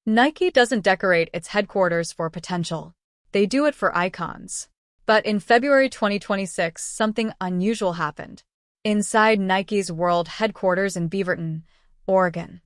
Nike doesn't decorate its headquarters for potential. They do it for icons. But in February 2026, something unusual happened. Inside Nike's world headquarters in Beaverton, Oregon,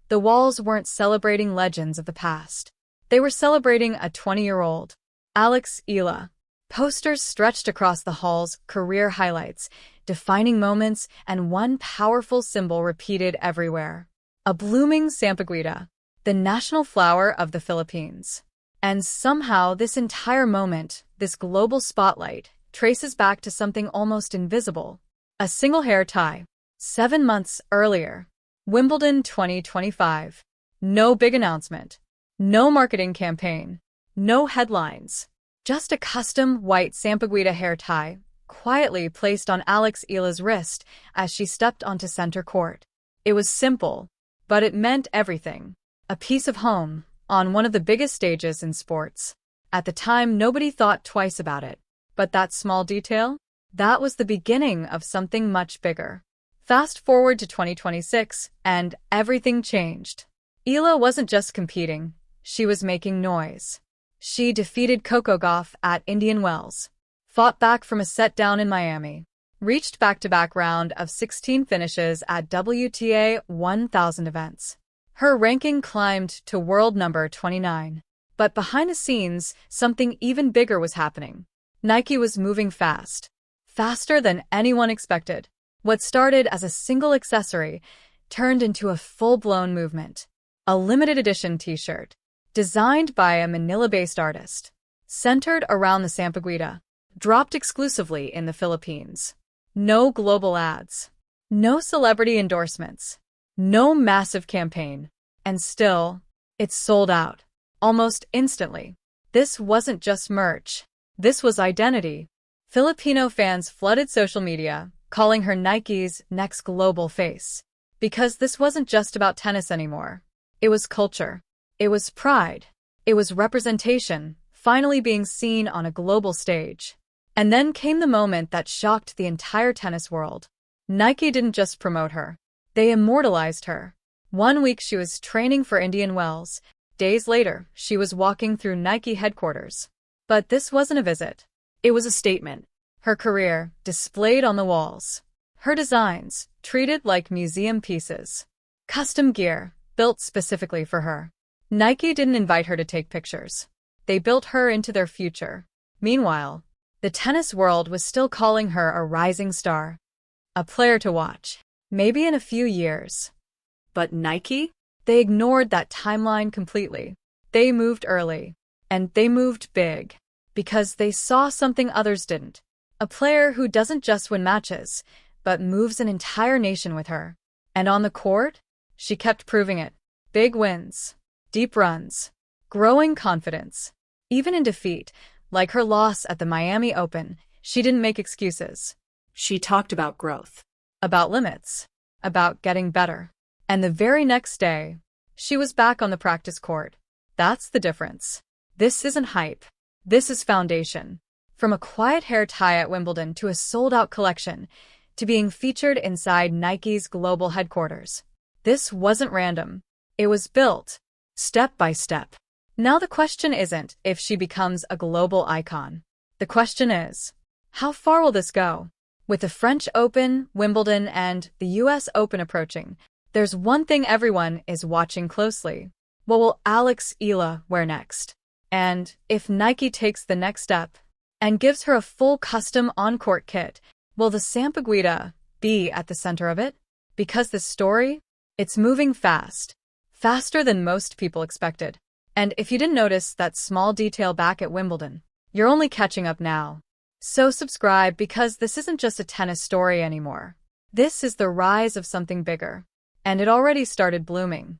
the walls weren't celebrating legends of the past. They were celebrating a 20-year-old, Alex Eala. Posters stretched across the halls, career highlights, defining moments, and one powerful symbol repeated everywhere. A blooming Sampaguita, the national flower of the Philippines. And somehow this entire moment, this global spotlight, traces back to something almost invisible. A single hair tie. 7 months earlier. Wimbledon 2025. No big announcement. No marketing campaign. No headlines. Just a custom white Sampaguita hair tie, quietly placed on Alex Eala's wrist as she stepped onto center court. It was simple, but it meant everything. A piece of home, on one of the biggest stages in sports. At the time, nobody thought twice about it. But that small detail? That was the beginning of something much bigger. Fast forward to 2026, and everything changed. Eala wasn't just competing, she was making noise. She defeated Coco Gauff at Indian Wells, fought back from a set-down in Miami, reached back-to-back round of 16 finishes at WTA 1000 events. Her ranking climbed to world number 29. But behind the scenes, something even bigger was happening. Nike was moving fast. Faster than anyone expected. What started as a single accessory turned into a full-blown movement. A limited edition t-shirt, designed by a Manila-based artist, centered around the Sampaguita, dropped exclusively in the Philippines. No global ads. No celebrity endorsements. No massive campaign. And still, it sold out. Almost instantly. This wasn't just merch. This was identity. Filipino fans flooded social media, calling her Nike's next global face. Because this wasn't just about tennis anymore. It was culture. It was pride. It was representation, finally being seen on a global stage. And then came the moment that shocked the entire tennis world. Nike didn't just promote her. They immortalized her. 1 week she was training for Indian Wells. Days later, she was walking through Nike headquarters. But this wasn't a visit. It was a statement. Her career, displayed on the walls. Her designs, treated like museum pieces. Custom gear, built specifically for her. Nike didn't invite her to take pictures. They built her into their future. Meanwhile, the tennis world was still calling her a rising star. A player to watch. Maybe in a few years. But Nike? They ignored that timeline completely. They moved early. And they moved big. Because they saw something others didn't. A player who doesn't just win matches, but moves an entire nation with her. And on the court, she kept proving it. Big wins. Deep runs. Growing confidence. Even in defeat, like her loss at the Miami Open, she didn't make excuses. She talked about growth. About limits. About getting better. And the very next day, she was back on the practice court. That's the difference. This isn't hype. This is foundation. From a quiet hair tie at Wimbledon to a sold-out collection, to being featured inside Nike's global headquarters. This wasn't random. It was built, step by step. Now the question isn't if she becomes a global icon. The question is, how far will this go? With the French Open, Wimbledon, and the US Open approaching, there's one thing everyone is watching closely. What will Alex Eala wear next? And if Nike takes the next step and gives her a full custom on-court kit, will the Sampaguita be at the center of it? Because this story, it's moving fast. Faster than most people expected. And if you didn't notice that small detail back at Wimbledon, you're only catching up now. So subscribe because this isn't just a tennis story anymore. This is the rise of something bigger. And it already started blooming.